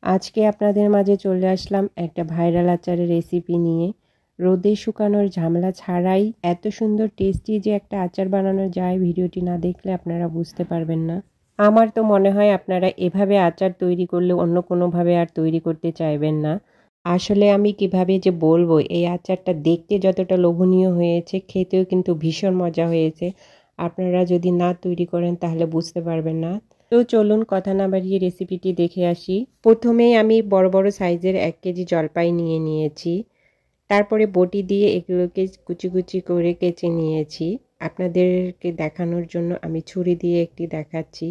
আজকে আপনাদের মাঝে চলে আসলাম একটা ভাইরাল আচারের রেসিপি নিয়ে। রোদে শুকানোর ঝামেলা ছাড়াই এত সুন্দর টেস্টি যে একটা আচার বানানো যায়, ভিডিওটি না দেখলে আপনারা বুঝতে পারবেন না। আমার তো মনে হয় আপনারা এভাবে আচার তৈরি করলে অন্য কোনোভাবে আর তৈরি করতে চাইবেন না। আসলে আমি কিভাবে যে বলবো, এই আচারটা দেখতে যতটা লোভনীয় হয়েছে, খেতেও কিন্তু ভীষণ মজা হয়েছে। আপনারা যদি না তৈরি করেন তাহলে বুঝতে পারবেন না। তো চলুন কথা না বাড়িয়ে রেসিপিটি দেখে আসি। প্রথমেই আমি বড় বড় সাইজের 1 কেজি জলপাই নিয়ে নিয়েছি। তারপরে বটি দিয়ে এগুলোকে কুচি কুচি করে কেচে নিয়েছি। আপনাদেরকে দেখানোর জন্য আমি ছুরি দিয়ে একটি দেখাচ্ছি।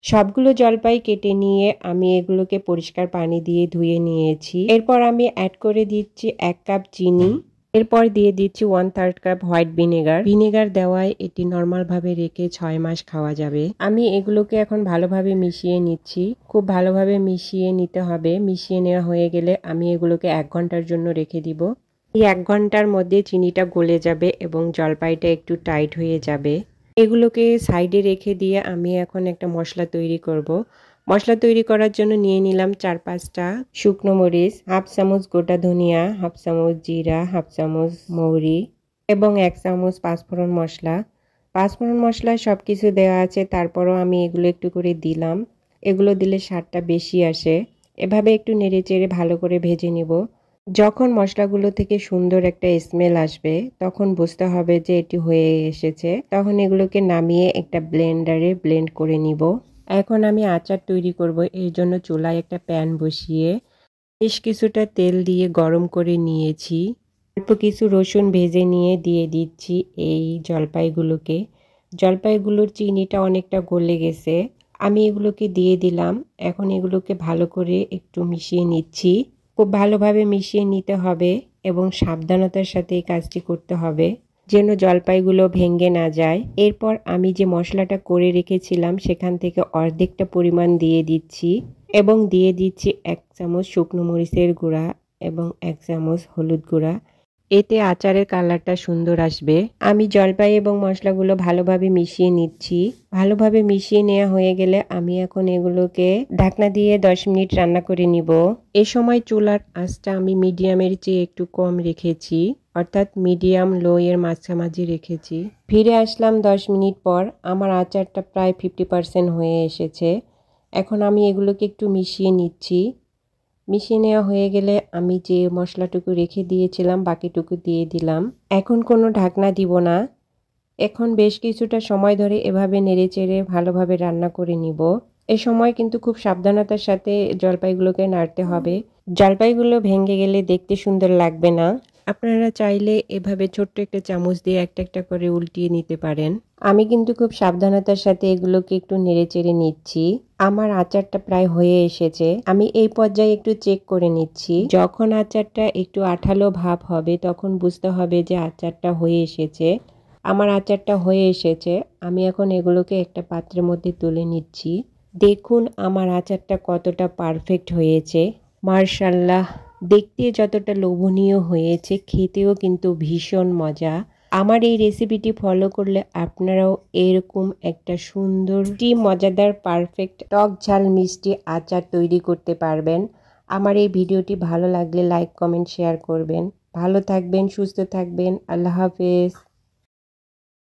সবগুলো জলপাই কেটে নিয়ে আমি এগুলোকে পরিষ্কার পানি দিয়ে ধুয়ে নিয়েছি। এরপর আমি অ্যাড করে দিচ্ছি 1 কাপ চিনি। এরপর দিয়ে দিচ্ছি 1/3 কাপ হোয়াইট ভিনেগার। ভিনেগার দেওয়ায় এটি নর্মালভাবে রেখে 6 মাস খাওয়া যাবে। আমি এগুলোকে এখন ভালোভাবে মিশিয়ে নিচ্ছি। খুব ভালোভাবে মিশিয়ে নিতে হবে। মিশিয়ে নেওয়া হয়ে গেলে আমি এগুলোকে 1 ঘন্টার জন্য রেখে দিব। এই 1 ঘন্টার মধ্যে চিনিটা গলে যাবে এবং জলপাইটা একটু টাইট হয়ে যাবে। এগুলোকে সাইডে রেখে দিয়ে আমি এখন একটা মশলা তৈরি করব। মশলা তৈরি করার জন্য নিয়ে নিলাম 4-5টা শুকনো মরিচ, হাফ চামচ গোটা ধনিয়া, হাফ চামচ জিরা, হাফ চামচ মৌরি এবং 1 চামচ পাঁচফোড়ন মশলা। পাঁচফোড়ন মশলা সব কিছু দেওয়া আছে, তারপরও আমি এগুলো একটু করে দিলাম। এগুলো দিলে স্বাদটা বেশি আসে। এভাবে একটু নেড়েচেড়ে ভালো করে ভেজে নিব। যখন মশলাগুলো থেকে সুন্দর একটা স্মেল আসবে, তখন বুঝতে হবে যে এটি হয়ে এসেছে। তখন এগুলোকে নামিয়ে একটা ব্লেন্ডারে ব্লেন্ড করে নিব। এখন আমি আচার তৈরি করব। এর জন্য চুলায় একটা প্যান বসিয়ে বেশ কিছুটা তেল দিয়ে গরম করে নিয়েছি। অল্প কিছু রসুন ভেজে নিয়ে দিয়ে দিচ্ছি এই জলপাইগুলোকে। জলপাইগুলোর চিনিটা অনেকটা গলে গেছে। আমি এগুলোকে দিয়ে দিলাম। এখন এগুলোকে ভালো করে একটু মিশিয়ে নিচ্ছি। খুব ভালোভাবে মিশিয়ে নিতে হবে এবং সাবধানতার সাথে এই কাজটি করতে হবে যেন জলপাইগুলো ভেঙে না যায়। এরপর আমি যে মশলাটা করে রেখেছিলাম সেখান থেকে অর্ধেকটা পরিমাণ দিয়ে দিচ্ছি এবং দিয়ে দিচ্ছি 1 চামচ শুকনো মরিচের গুঁড়া এবং 1 চামচ হলুদ গুঁড়া। এতে আচারের কালারটা সুন্দর আসবে। আমি জলপাই এবং মশলাগুলো ভালোভাবে মিশিয়ে নিচ্ছি। ভালোভাবে মিশিয়ে নেওয়া হয়ে গেলে আমি এখন এগুলোকে ঢাকনা দিয়ে 10 মিনিট রান্না করে নিব। এ সময় চুলার আঁচটা আমি মিডিয়ামের চেয়ে একটু কম রেখেছি, অর্থাৎ মিডিয়াম লো এর মাঝামাঝি রেখেছি। ফিরে আসলাম 10 মিনিট পর। আমার আচারটা প্রায় 50% হয়ে এসেছে। এখন আমি এগুলোকে একটু মিশিয়ে নিচ্ছি। মিশিয়ে নেওয়া হয়ে গেলে আমি যে মশলাটুকু রেখে দিয়েছিলাম বাকিটুকু দিয়ে দিলাম। এখন কোনো ঢাকনা দিব না। এখন বেশ কিছুটা সময় ধরে এভাবে নেড়েচেড়ে ভালোভাবে রান্না করে নিব। এ সময় কিন্তু খুব সাবধানতার সাথে জলপাইগুলোকে নাড়তে হবে। জলপাইগুলো ভেঙে গেলে দেখতে সুন্দর লাগবে না। আপনারা চাইলে এভাবে ছোট্ট একটা চামচ দিয়ে একটা একটা করে উল্টিয়ে নিতে পারেন। আমি কিন্তু খুব সাবধানতার সাথে এগুলোকে একটু নেড়েচেড়ে নিচ্ছি। আমার আচারটা প্রায় হয়ে এসেছে। আমি এই পর্যায়ে একটু চেক করে নিচ্ছি। যখন আচারটা একটু আঠালো ভাব হবে তখন বুঝতে হবে যে আচারটা হয়ে এসেছে। আমার আচারটা হয়ে এসেছে। আমি এখন এগুলোকে একটা পাত্রের মধ্যে তুলে নিচ্ছি। দেখুন আমার আচারটা কতটা পারফেক্ট হয়েছে। মাশাআল্লাহ, দেখতে যতটা লোভনীয় হয়েছে, খেতেও কিন্তু ভীষণ মজা। আমার এই রেসিপিটি ফলো করলে আপনারাও এরকম একটা সুন্দর মজাদার পারফেক্ট টক ঝাল মিষ্টি আচার তৈরি করতে পারবেন। আমার এই ভিডিওটি ভালো লাগলে লাইক কমেন্ট শেয়ার করবেন। ভালো থাকবেন, সুস্থ থাকবেন। আল্লাহ হাফেজ।